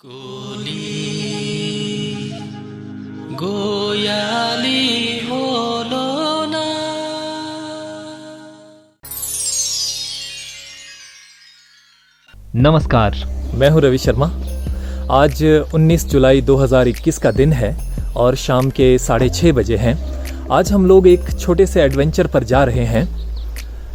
कोली गोयाली होलो ना। नमस्कार, मैं हूं रवि शर्मा। आज 19 जुलाई 2021 का दिन है और शाम के 6:30 बजे हैं। आज हम लोग एक छोटे से एडवेंचर पर जा रहे हैं।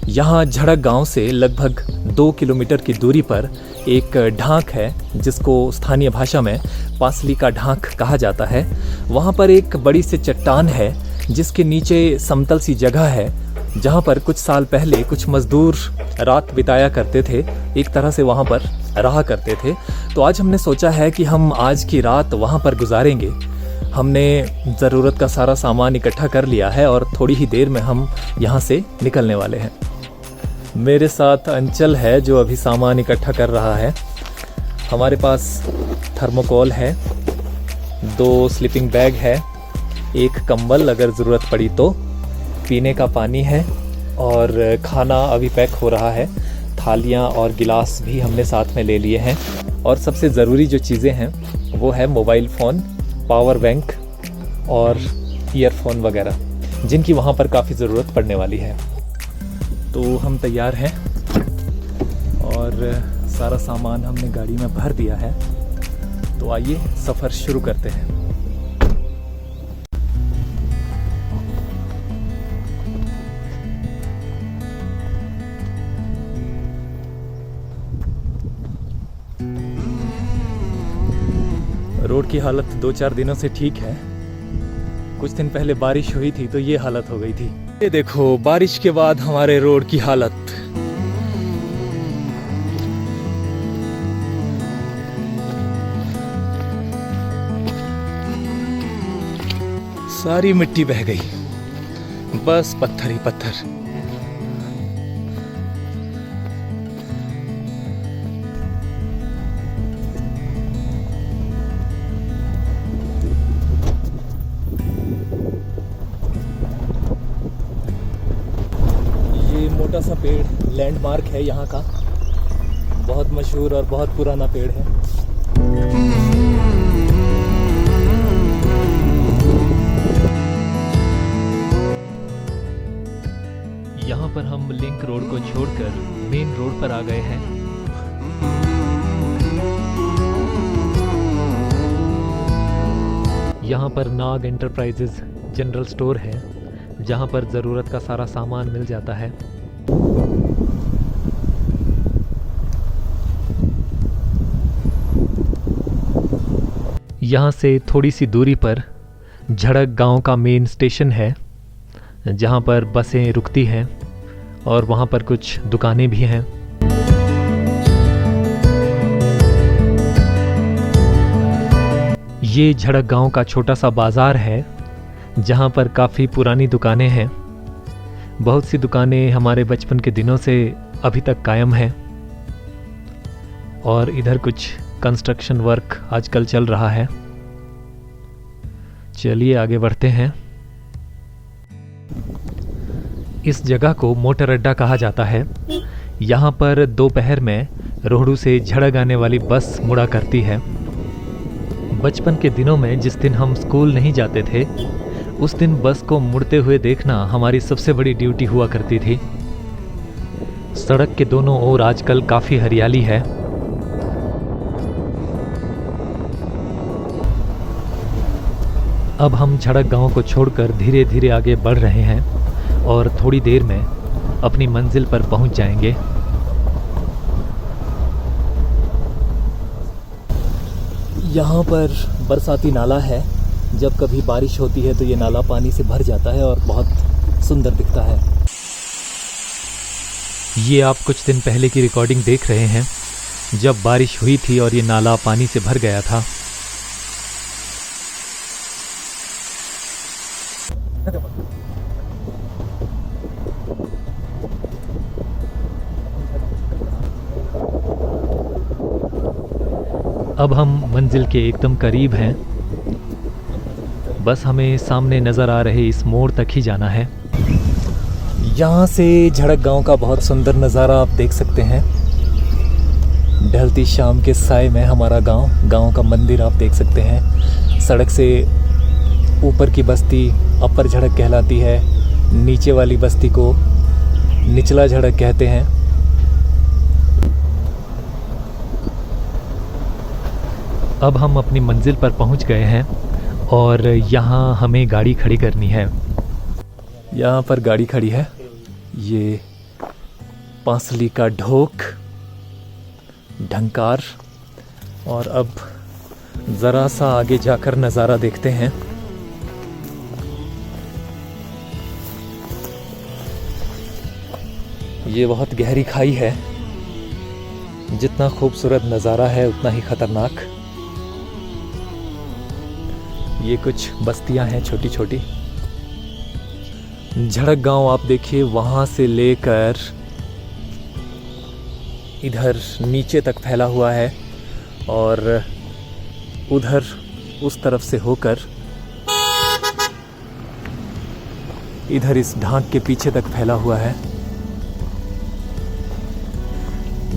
यहाँ झड़क गांव से लगभग 2 किलोमीटर की दूरी पर एक ढांक है जिसको स्थानीय भाषा में पासली का ढांक कहा जाता है। वहाँ पर एक बड़ी सी चट्टान है जिसके नीचे समतल सी जगह है जहाँ पर कुछ साल पहले कुछ मजदूर रात बिताया करते थे, एक तरह से वहाँ पर रहा करते थे। तो आज हमने सोचा है कि हम आज की रात वहाँ पर गुजारेंगे। हमने ज़रूरत का सारा सामान इकट्ठा कर लिया है और थोड़ी ही देर में हम यहाँ से निकलने वाले हैं। मेरे साथ अंचल है जो अभी सामान इकट्ठा कर रहा है। हमारे पास थर्मोकोल है, 2 स्लीपिंग बैग है, एक कंबल अगर ज़रूरत पड़ी तो, पीने का पानी है और खाना अभी पैक हो रहा है। थालियाँ और गिलास भी हमने साथ में ले लिए हैं और सबसे ज़रूरी जो चीज़ें हैं वो है मोबाइल फ़ोन, पावर बैंक और ईयरफोन वगैरह, जिनकी वहाँ पर काफ़ी ज़रूरत पड़ने वाली है। तो हम तैयार हैं और सारा सामान हमने गाड़ी में भर दिया है। तो आइए सफ़र शुरू करते हैं। रोड की हालत 2-4 दिनों से ठीक है। कुछ दिन पहले बारिश हुई थी तो ये हालत हो गई थी। ये देखो, बारिश के बाद हमारे रोड की हालत। सारी मिट्टी बह गई, बस पत्थर ही पत्थर। छोटा सा पेड़ लैंडमार्क है यहाँ का, बहुत मशहूर और बहुत पुराना पेड़ है। यहाँ पर हम लिंक रोड को छोड़कर मेन रोड पर आ गए हैं। यहाँ पर नाग एंटरप्राइजेज जनरल स्टोर है जहाँ पर ज़रूरत का सारा सामान मिल जाता है। यहाँ से थोड़ी सी दूरी पर झड़क गांव का मेन स्टेशन है जहाँ पर बसें रुकती हैं और वहाँ पर कुछ दुकानें भी हैं। ये झड़क गांव का छोटा सा बाज़ार है जहाँ पर काफ़ी पुरानी दुकानें हैं। बहुत सी दुकानें हमारे बचपन के दिनों से अभी तक कायम हैं और इधर कुछ कंस्ट्रक्शन वर्क आजकल चल रहा है। चलिए आगे बढ़ते हैं। इस जगह को मोटर अड्डा कहा जाता है। यहाँ पर दोपहर में रोहड़ू से झड़क आने वाली बस मुड़ा करती है। बचपन के दिनों में जिस दिन हम स्कूल नहीं जाते थे उस दिन बस को मुड़ते हुए देखना हमारी सबसे बड़ी ड्यूटी हुआ करती थी। सड़क के दोनों ओर आजकल काफ़ी हरियाली है। अब हम झड़क गांव को छोड़कर धीरे धीरे आगे बढ़ रहे हैं और थोड़ी देर में अपनी मंजिल पर पहुंच जाएंगे। यहाँ पर बरसाती नाला है। जब कभी बारिश होती है तो ये नाला पानी से भर जाता है और बहुत सुंदर दिखता है। ये आप कुछ दिन पहले की रिकॉर्डिंग देख रहे हैं जब बारिश हुई थी और ये नाला पानी से भर गया था। अब हम मंजिल के एकदम करीब हैं। बस हमें सामने नज़र आ रहे इस मोड़ तक ही जाना है। यहाँ से झड़क गांव का बहुत सुंदर नज़ारा आप देख सकते हैं। ढलती शाम के साए में हमारा गांव का मंदिर आप देख सकते हैं। सड़क से ऊपर की बस्ती अपर झड़क कहलाती है, नीचे वाली बस्ती को निचला झड़क कहते हैं। अब हम अपनी मंजिल पर पहुंच गए हैं और यहाँ हमें गाड़ी खड़ी करनी है। यहाँ पर गाड़ी खड़ी है, ये पांसली का ढोक, ढंकार। और अब ज़रा सा आगे जाकर नज़ारा देखते हैं। ये बहुत गहरी खाई है, जितना खूबसूरत नज़ारा है उतना ही ख़तरनाक। ये कुछ बस्तियां हैं छोटी छोटी। झड़क गांव आप देखिए, वहाँ से लेकर इधर नीचे तक फैला हुआ है और उधर उस तरफ से होकर इधर इस ढांक के पीछे तक फैला हुआ है।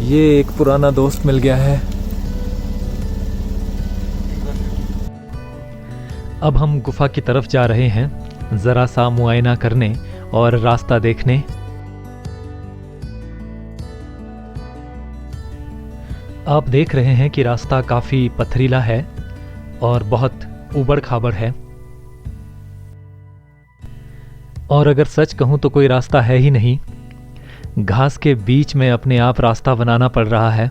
ये एक पुराना दोस्त मिल गया है। अब हम गुफा की तरफ जा रहे हैं, ज़रा सा मुआयना करने और रास्ता देखने। आप देख रहे हैं कि रास्ता काफ़ी पथरीला है और बहुत ऊबड़ खाबड़ है। और अगर सच कहूँ तो कोई रास्ता है ही नहीं। घास के बीच में अपने आप रास्ता बनाना पड़ रहा है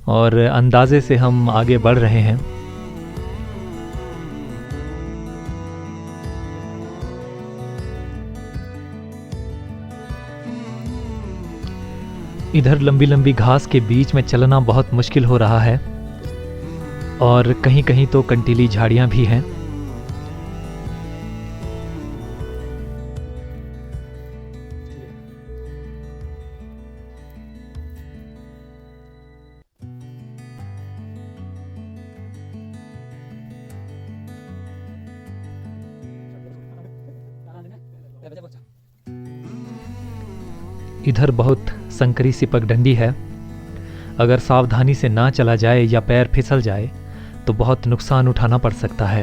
और अंदाजे से हम आगे बढ़ रहे हैं। इधर लंबी लंबी घास के बीच में चलना बहुत मुश्किल हो रहा है और कहीं कहीं तो कंटीली झाड़ियां भी हैं। इधर बहुत संकरी सी पगडंडी है। अगर सावधानी से ना चला जाए या पैर फिसल जाए तो बहुत नुकसान उठाना पड़ सकता है।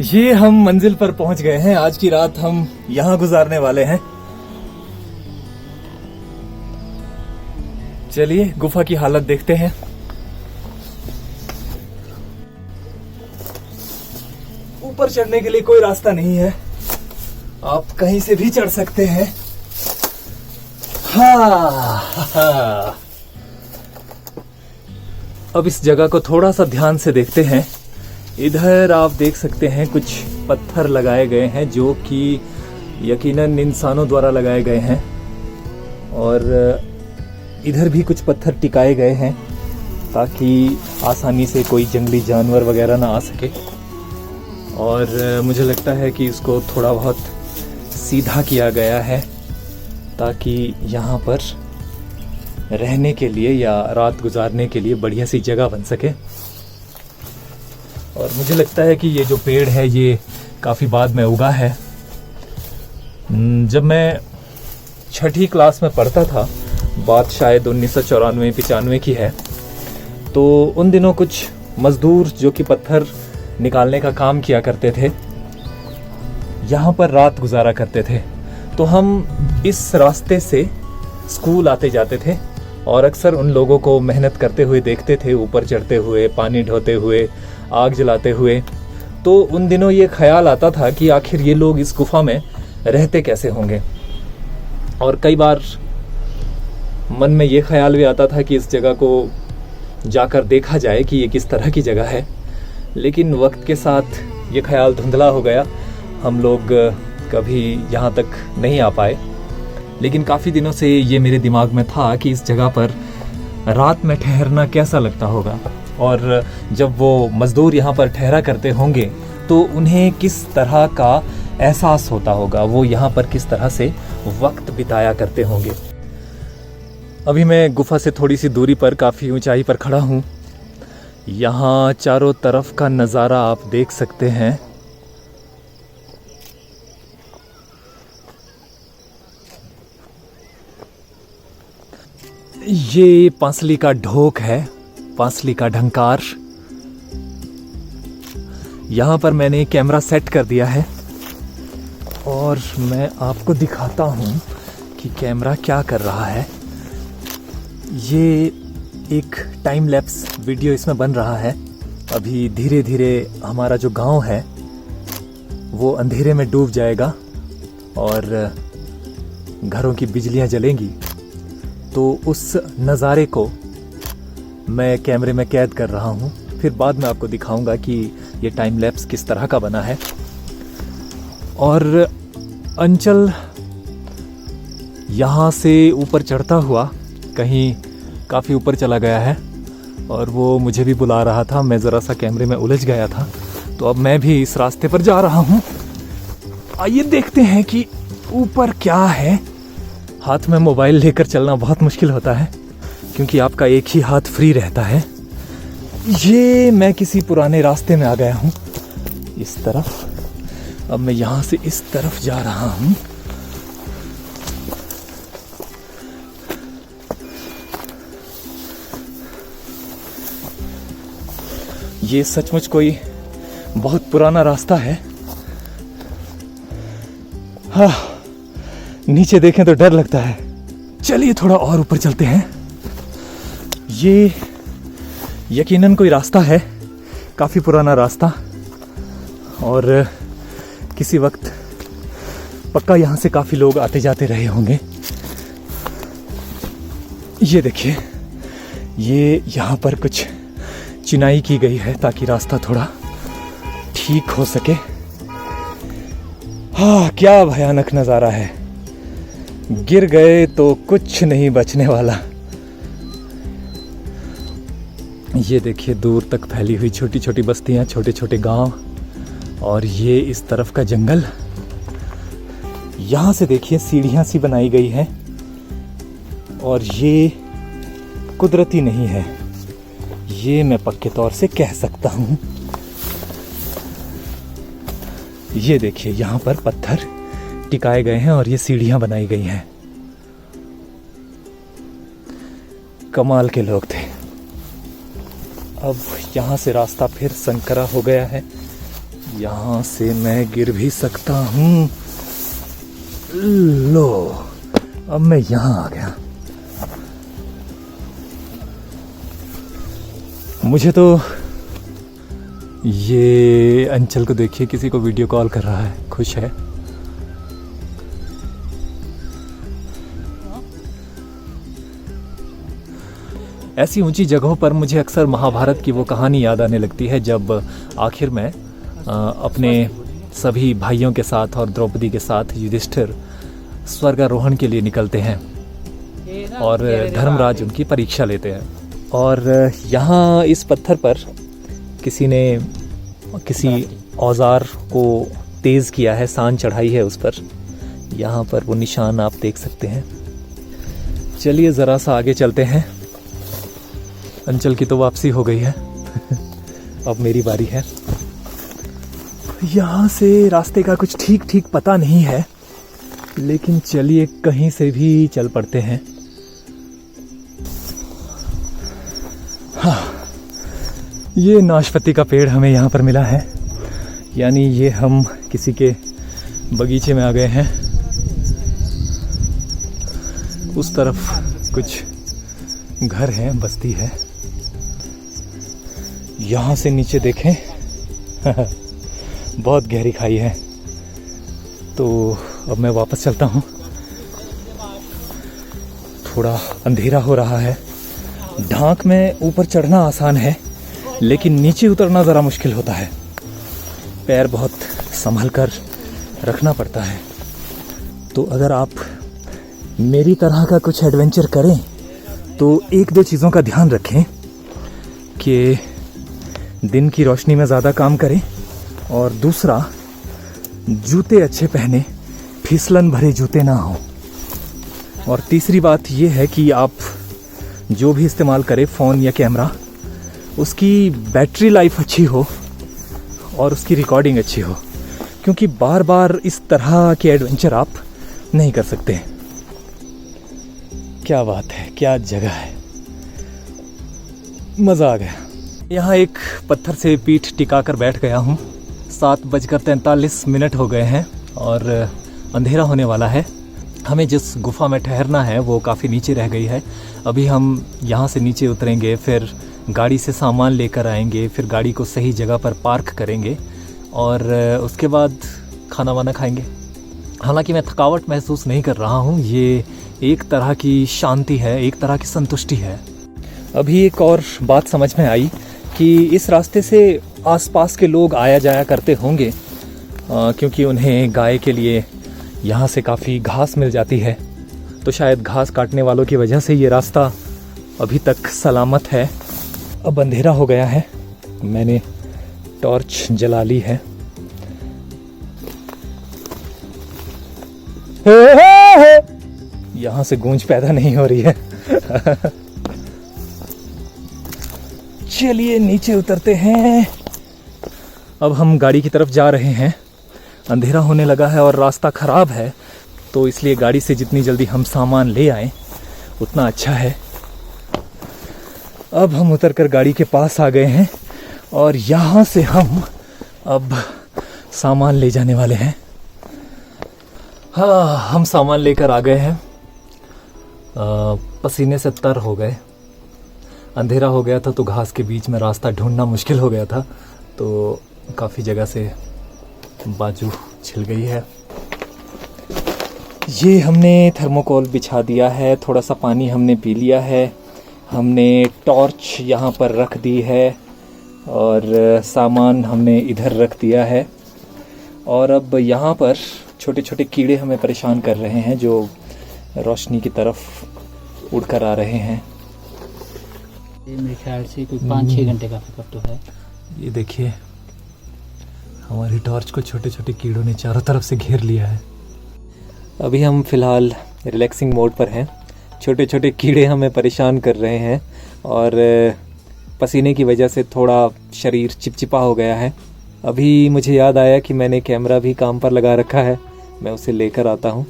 ये हम मंजिल पर पहुंच गए हैं। आज की रात हम यहां गुजारने वाले हैं। चलिए गुफा की हालत देखते हैं। ऊपर चढ़ने के लिए कोई रास्ता नहीं है, आप कहीं से भी चढ़ सकते हैं। हाँ। अब इस जगह को थोड़ा सा ध्यान से देखते हैं। इधर आप देख सकते हैं कुछ पत्थर लगाए गए हैं जो कि यकीनन इंसानों द्वारा लगाए गए हैं और इधर भी कुछ पत्थर टिकाए गए हैं ताकि आसानी से कोई जंगली जानवर वगैरह ना आ सके। और मुझे लगता है कि इसको थोड़ा बहुत सीधा किया गया है ताकि यहाँ पर रहने के लिए या रात गुजारने के लिए बढ़िया सी जगह बन सके। और मुझे लगता है कि ये जो पेड़ है ये काफ़ी बाद में उगा है। जब मैं 6ठी क्लास में पढ़ता था, बात शायद 1994-95 की है, तो उन दिनों कुछ मजदूर जो कि पत्थर निकालने का काम किया करते थे, यहाँ पर रात गुजारा करते थे। तो हम इस रास्ते से स्कूल आते जाते थे और अक्सर उन लोगों को मेहनत करते हुए देखते थे, ऊपर चढ़ते हुए, पानी ढोते हुए, आग जलाते हुए। तो उन दिनों ये ख्याल आता था कि आखिर ये लोग इस गुफा में रहते कैसे होंगे। और कई बार मन में ये ख्याल भी आता था कि इस जगह को जाकर देखा जाए कि ये किस तरह की जगह है। लेकिन वक्त के साथ ये ख्याल धुंधला हो गया, हम लोग कभी यहाँ तक नहीं आ पाए। लेकिन काफ़ी दिनों से ये मेरे दिमाग में था कि इस जगह पर रात में ठहरना कैसा लगता होगा और जब वो मज़दूर यहाँ पर ठहरा करते होंगे तो उन्हें किस तरह का एहसास होता होगा, वो यहाँ पर किस तरह से वक्त बिताया करते होंगे। अभी मैं गुफा से थोड़ी सी दूरी पर काफ़ी ऊंचाई पर खड़ा हूँ। यहाँ चारों तरफ का नज़ारा आप देख सकते हैं। ये पांसली का ढोक है, पांसली का ढंकार। यहाँ पर मैंने कैमरा सेट कर दिया है और मैं आपको दिखाता हूँ कि कैमरा क्या कर रहा है। ये एक टाइम लैप्स वीडियो इसमें बन रहा है। अभी धीरे धीरे हमारा जो गांव है वो अंधेरे में डूब जाएगा और घरों की बिजलियां जलेंगी, तो उस नज़ारे को मैं कैमरे में कैद कर रहा हूँ। फिर बाद में आपको दिखाऊंगा कि ये टाइम लैप्स किस तरह का बना है। और अंचल यहाँ से ऊपर चढ़ता हुआ कहीं काफ़ी ऊपर चला गया है और वो मुझे भी बुला रहा था। मैं ज़रा सा कैमरे में उलझ गया था, तो अब मैं भी इस रास्ते पर जा रहा हूँ। आइए देखते हैं कि ऊपर क्या है। हाथ में मोबाइल लेकर चलना बहुत मुश्किल होता है क्योंकि आपका एक ही हाथ फ्री रहता है। ये मैं किसी पुराने रास्ते में आ गया हूँ इस तरफ। अब मैं यहाँ से इस तरफ जा रहा हूँ। ये सचमुच कोई बहुत पुराना रास्ता है। हाँ, नीचे देखें तो डर लगता है। चलिए थोड़ा और ऊपर चलते हैं। ये यकीनन कोई रास्ता है, काफ़ी पुराना रास्ता, और किसी वक्त पक्का यहाँ से काफ़ी लोग आते जाते रहे होंगे। ये देखिए, ये यहाँ पर कुछ चिनाई की गई है ताकि रास्ता थोड़ा ठीक हो सके। हाँ, क्या भयानक नज़ारा है। गिर गए तो कुछ नहीं बचने वाला। ये देखिए, दूर तक फैली हुई छोटी छोटी बस्तियां, छोटे छोटे गांव, और ये इस तरफ का जंगल। यहाँ से देखिए सीढ़ियाँ सी बनाई गई हैं और ये कुदरती नहीं है, ये मैं पक्के तौर से कह सकता हूँ। ये देखिए, यहाँ पर पत्थर टिकाए गए हैं और ये सीढ़ियाँ बनाई गई हैं। कमाल के लोग थे। अब यहाँ से रास्ता फिर संकरा हो गया है। यहाँ से मैं गिर भी सकता हूँ। लो, अब मैं यहाँ आ गया। मुझे तो ये अंचल को देखिए, किसी को वीडियो कॉल कर रहा है, खुश है। ऐसी ऊंची जगहों पर मुझे अक्सर महाभारत की वो कहानी याद आने लगती है जब आखिर में अपने सभी भाइयों के साथ और द्रौपदी के साथ युधिष्ठिर स्वर्गारोहण के लिए निकलते हैं और धर्मराज उनकी परीक्षा लेते हैं। और यहाँ इस पत्थर पर किसी ने किसी औजार को तेज़ किया है, सान चढ़ाई है उस पर। यहाँ पर वो निशान आप देख सकते हैं। चलिए ज़रा सा आगे चलते हैं। अंचल की तो वापसी हो गई है। अब मेरी बारी है। यहाँ से रास्ते का कुछ ठीक ठीक पता नहीं है, लेकिन चलिए कहीं से भी चल पड़ते हैं। हाँ, ये नाशपाती का पेड़ हमें यहाँ पर मिला है, यानी ये हम किसी के बगीचे में आ गए हैं। उस तरफ कुछ घर हैं, बस्ती है। यहाँ से नीचे देखें बहुत गहरी खाई है। तो अब मैं वापस चलता हूँ। थोड़ा अंधेरा हो रहा है। ढांक में ऊपर चढ़ना आसान है, लेकिन नीचे उतरना ज़रा मुश्किल होता है। पैर बहुत संभल कर रखना पड़ता है। तो अगर आप मेरी तरह का कुछ एडवेंचर करें तो एक दो चीज़ों का ध्यान रखें कि दिन की रोशनी में ज़्यादा काम करें, और दूसरा, जूते अच्छे पहने, फिसलन भरे जूते ना हो। और तीसरी बात यह है कि आप जो भी इस्तेमाल करें, फ़ोन या कैमरा, उसकी बैटरी लाइफ अच्छी हो और उसकी रिकॉर्डिंग अच्छी हो, क्योंकि बार बार इस तरह के एडवेंचर आप नहीं कर सकते। क्या बात है, क्या जगह है, मज़ा आ गया। यहाँ एक पत्थर से पीठ टिकाकर बैठ गया हूँ। 7:43 हो गए हैं और अंधेरा होने वाला है। हमें जिस गुफ़ा में ठहरना है वो काफ़ी नीचे रह गई है। अभी हम यहाँ से नीचे उतरेंगे, फिर गाड़ी से सामान लेकर आएंगे, फिर गाड़ी को सही जगह पर पार्क करेंगे और उसके बाद खाना वाना खाएंगे। हालांकि मैं थकावट महसूस नहीं कर रहा हूँ, ये एक तरह की शांति है, एक तरह की संतुष्टि है। अभी एक और बात समझ में आई कि इस रास्ते से आसपास के लोग आया जाया करते होंगे, क्योंकि उन्हें गाय के लिए यहाँ से काफ़ी घास मिल जाती है। तो शायद घास काटने वालों की वजह से ये रास्ता अभी तक सलामत है। अब अंधेरा हो गया है, मैंने टॉर्च जला ली है। यहाँ से गूंज पैदा नहीं हो रही है। चलिए नीचे उतरते हैं। अब हम गाड़ी की तरफ जा रहे हैं। अंधेरा होने लगा है और रास्ता ख़राब है, तो इसलिए गाड़ी से जितनी जल्दी हम सामान ले आएं उतना अच्छा है। अब हम उतरकर गाड़ी के पास आ गए हैं और यहाँ से हम अब सामान ले जाने वाले हैं। हाँ, हम सामान लेकर आ गए हैं। पसीने से तर हो गए। अंधेरा हो गया था तो घास के बीच में रास्ता ढूंढना मुश्किल हो गया था, तो काफ़ी जगह से बाजू छिल गई है। ये हमने थर्मोकोल बिछा दिया है, थोड़ा सा पानी हमने पी लिया है, हमने टॉर्च यहाँ पर रख दी है और सामान हमने इधर रख दिया है। और अब यहाँ पर छोटे छोटे कीड़े हमें परेशान कर रहे हैं जो रोशनी की तरफ उड़कर आ रहे हैं। ये मेरे ख्याल से कोई 5-6 घंटे का सफर तो है। ये देखिए, हमारी टॉर्च को छोटे छोटे कीड़ों ने चारों तरफ से घेर लिया है। अभी हम फ़िलहाल रिलैक्सिंग मोड पर हैं। छोटे छोटे कीड़े हमें परेशान कर रहे हैं और पसीने की वजह से थोड़ा शरीर चिपचिपा हो गया है। अभी मुझे याद आया कि मैंने कैमरा भी काम पर लगा रखा है, मैं उसे लेकर आता हूँ।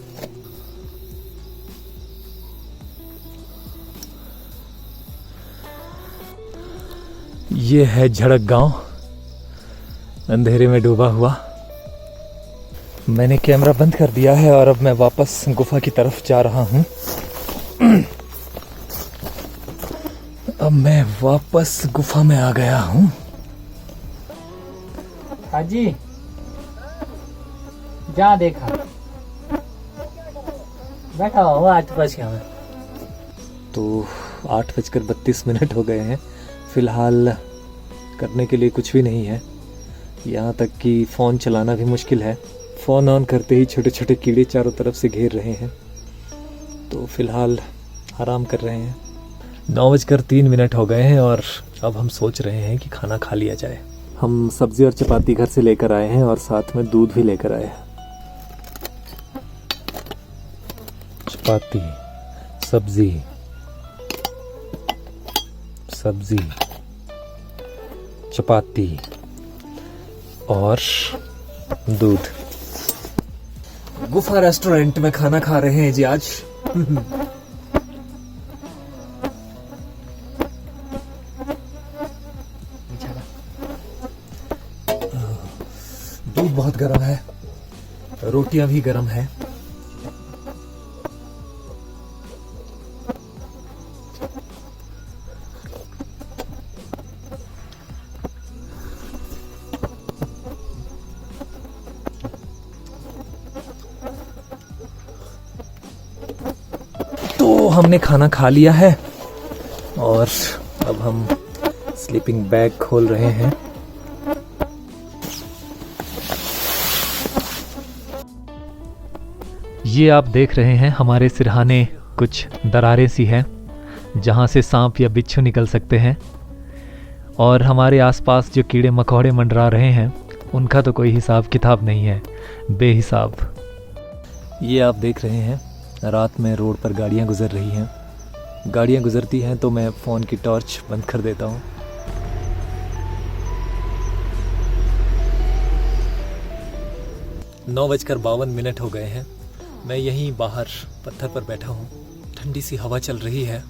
ये है झड़क गांव, अंधेरे में डूबा हुआ। मैंने कैमरा बंद कर दिया है और अब मैं वापस गुफा की तरफ जा रहा हूँ। अब मैं वापस गुफा में आ गया हूँ। हाजी जा देखा बैठा हुआ आज बस यहाँ। तो 8:32 हो गए हैं। फ़िलहाल करने के लिए कुछ भी नहीं है, यहाँ तक कि फ़ोन चलाना भी मुश्किल है। फ़ोन ऑन करते ही छोटे छोटे कीड़े चारों तरफ से घेर रहे हैं, तो फ़िलहाल आराम कर रहे हैं। 9:03 हो गए हैं और अब हम सोच रहे हैं कि खाना खा लिया जाए। हम सब्ज़ी और चपाती घर से लेकर आए हैं और साथ में दूध भी लेकर आए हैं। चपाती, सब्ज़ी, सब्ज़ी, चपाती और दूध। गुफा रेस्टोरेंट में खाना खा रहे हैं जी आज। दूध बहुत गर्म है, रोटियां भी गर्म है। तो हमने खाना खा लिया है और अब हम स्लीपिंग बैग खोल रहे हैं। ये आप देख रहे हैं हमारे सिरहाने कुछ दरारें सी हैं जहाँ से सांप या बिच्छू निकल सकते हैं, और हमारे आसपास जो कीड़े मकोड़े मंडरा रहे हैं उनका तो कोई हिसाब किताब नहीं है, बेहिसाब। ये आप देख रहे हैं रात में रोड पर गाड़ियाँ गुजर रही हैं। गाड़ियाँ गुजरती हैं तो मैं फ़ोन की टॉर्च बंद कर देता हूँ। (9:52) हो गए हैं। मैं यहीं बाहर पत्थर पर बैठा हूँ, ठंडी सी हवा चल रही है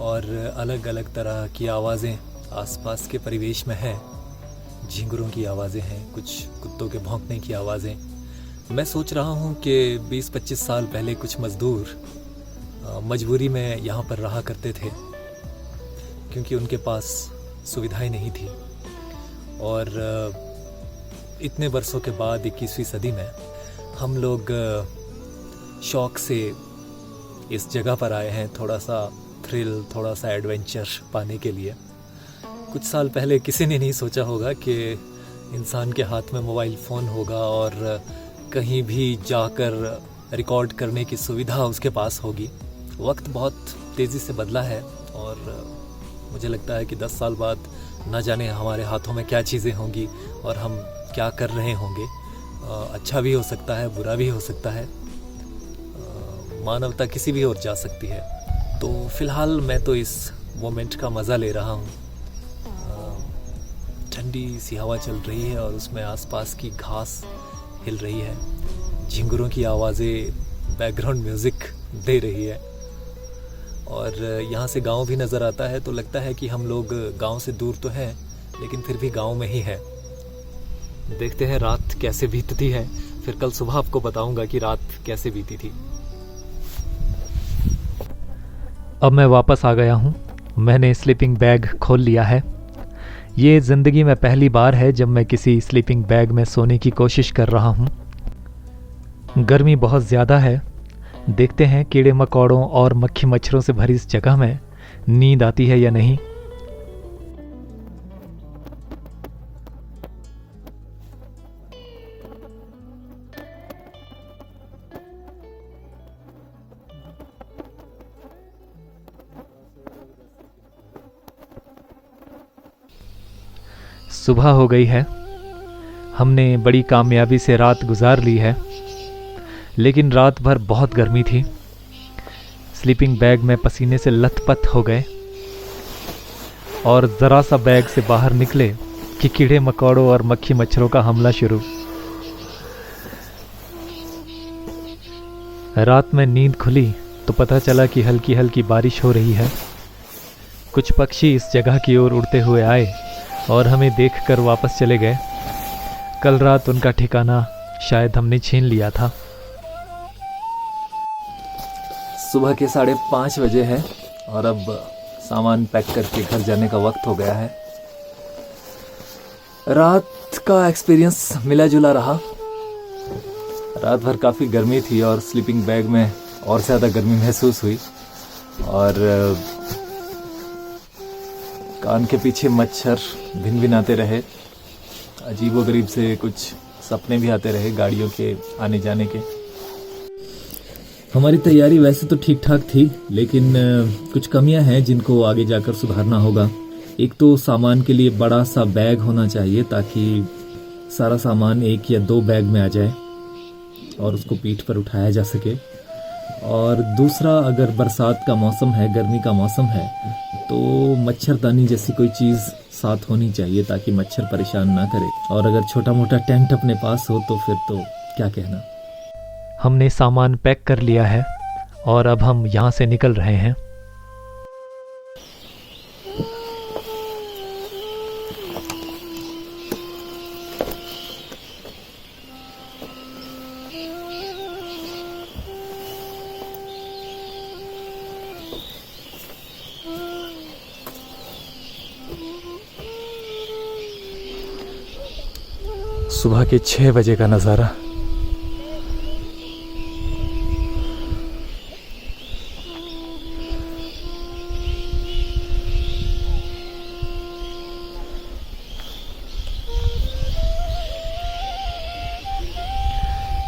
और अलग अलग तरह की आवाज़ें आसपास के परिवेश में हैं। झिंगुरों की आवाज़ें हैं, कुछ कुत्तों के भौंकने की आवाज़ें। मैं सोच रहा हूँ कि 20-25 साल पहले कुछ मज़दूर मजबूरी में यहाँ पर रहा करते थे क्योंकि उनके पास सुविधाएं नहीं थी। और इतने वर्षों के बाद 21वीं सदी में हम लोग शौक़ से इस जगह पर आए हैं, थोड़ा सा थ्रिल, थोड़ा सा एडवेंचर पाने के लिए। कुछ साल पहले किसी ने नहीं सोचा होगा कि इंसान के हाथ में मोबाइल फ़ोन होगा और कहीं भी जाकर रिकॉर्ड करने की सुविधा उसके पास होगी। वक्त बहुत तेज़ी से बदला है और मुझे लगता है कि 10 साल बाद न जाने हमारे हाथों में क्या चीज़ें होंगी और हम क्या कर रहे होंगे। अच्छा भी हो सकता है, बुरा भी हो सकता है, मानवता किसी भी ओर जा सकती है। तो फ़िलहाल मैं तो इस मोमेंट का मज़ा ले रहा हूँ। ठंडी सी हवा चल रही है और उसमें आसपास की घास हिल रही है, झिंगुरों की आवाज़ें बैकग्राउंड म्यूज़िक दे रही है और यहाँ से गांव भी नज़र आता है। तो लगता है कि हम लोग गांव से दूर तो हैं लेकिन फिर भी गांव में ही है। देखते हैं रात कैसे बीतती है, फिर कल सुबह आपको बताऊंगा कि रात कैसे बीती थी। अब मैं वापस आ गया हूँ। मैंने स्लीपिंग बैग खोल लिया है। ये ज़िंदगी में पहली बार है जब मैं किसी स्लीपिंग बैग में सोने की कोशिश कर रहा हूँ। गर्मी बहुत ज़्यादा है। देखते हैं कीड़े मकोड़ों और मक्खी मच्छरों से भरी इस जगह में नींद आती है या नहीं। सुबह हो गई है। हमने बड़ी कामयाबी से रात गुजार ली है, लेकिन रात भर बहुत गर्मी थी। स्लीपिंग बैग में पसीने से लथपथ हो गए और ज़रा सा बैग से बाहर निकले कि कीड़े मकोड़ों और मक्खी मच्छरों का हमला शुरू। रात में नींद खुली तो पता चला कि हल्की हल्की बारिश हो रही है। कुछ पक्षी इस जगह की ओर उड़ते हुए आए और हमें देखकर वापस चले गए। कल रात उनका ठिकाना शायद हमने छीन लिया था। सुबह के 5:30 बजे है और अब सामान पैक करके घर जाने का वक्त हो गया है। रात का एक्सपीरियंस मिला जुला रहा। रात भर काफ़ी गर्मी थी और स्लीपिंग बैग में और ज़्यादा गर्मी महसूस हुई और कान के पीछे मच्छर भिनभिनाते रहे। अजीबोगरीब से कुछ सपने भी आते रहे गाड़ियों के आने जाने के। हमारी तैयारी वैसे तो ठीक ठाक थी, लेकिन कुछ कमियां हैं जिनको आगे जाकर सुधारना होगा। एक तो सामान के लिए बड़ा सा बैग होना चाहिए ताकि सारा सामान 1 या 2 बैग में आ जाए और उसको पीठ पर उठाया जा सके। और दूसरा, अगर बरसात का मौसम है, गर्मी का मौसम है, तो मच्छरदानी जैसी कोई चीज़ साथ होनी चाहिए ताकि मच्छर परेशान ना करे। और अगर छोटा मोटा टेंट अपने पास हो तो फिर तो क्या कहना। हमने सामान पैक कर लिया है और अब हम यहाँ से निकल रहे हैं। सुबह के 6 बजे का नज़ारा।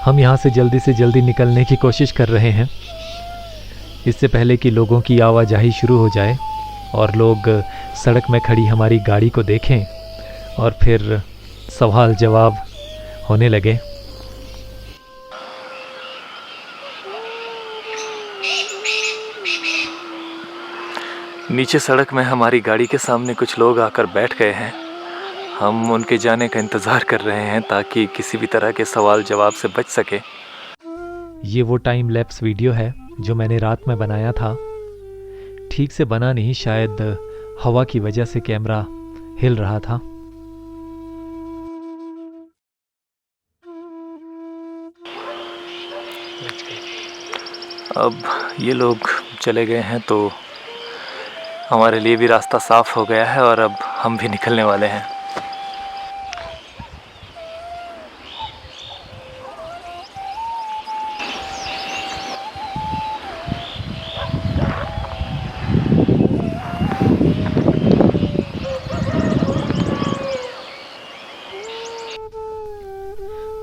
हम यहाँ से जल्दी निकलने की कोशिश कर रहे हैं, इससे पहले कि लोगों की आवाजाही शुरू हो जाए और लोग सड़क में खड़ी हमारी गाड़ी को देखें और फिर सवाल जवाब होने लगे। नीचे सड़क में हमारी गाड़ी के सामने कुछ लोग आकर बैठ गए हैं। हम उनके जाने का इंतज़ार कर रहे हैं ताकि किसी भी तरह के सवाल जवाब से बच सके। ये वो टाइम लैप्स वीडियो है जो मैंने रात में बनाया था ठीक से बना नहीं, शायद हवा की वजह से कैमरा हिल रहा था। अब ये लोग चले गए हैं तो हमारे लिए भी रास्ता साफ हो गया है और अब हम भी निकलने वाले हैं।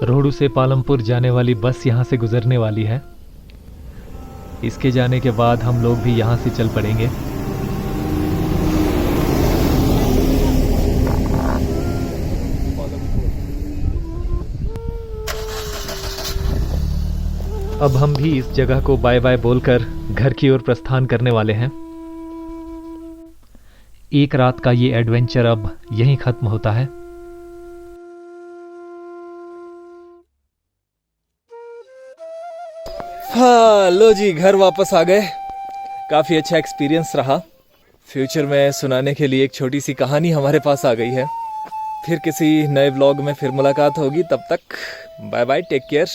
रोहड़ू से पालमपुर जाने वाली बस यहाँ से गुजरने वाली है। इसके जाने के बाद हम लोग भी यहाँ से चल पड़ेंगे। अब हम भी इस जगह को बाय बाय बोलकर घर की ओर प्रस्थान करने वाले हैं। एक रात का ये एडवेंचर अब यहीं खत्म होता है। हाँ लो जी, घर वापस आ गए। काफ़ी अच्छा एक्सपीरियंस रहा। फ्यूचर में सुनाने के लिए एक छोटी सी कहानी हमारे पास आ गई है। फिर किसी नए व्लॉग में फिर मुलाकात होगी। तब तक बाय बाय, टेक केयर।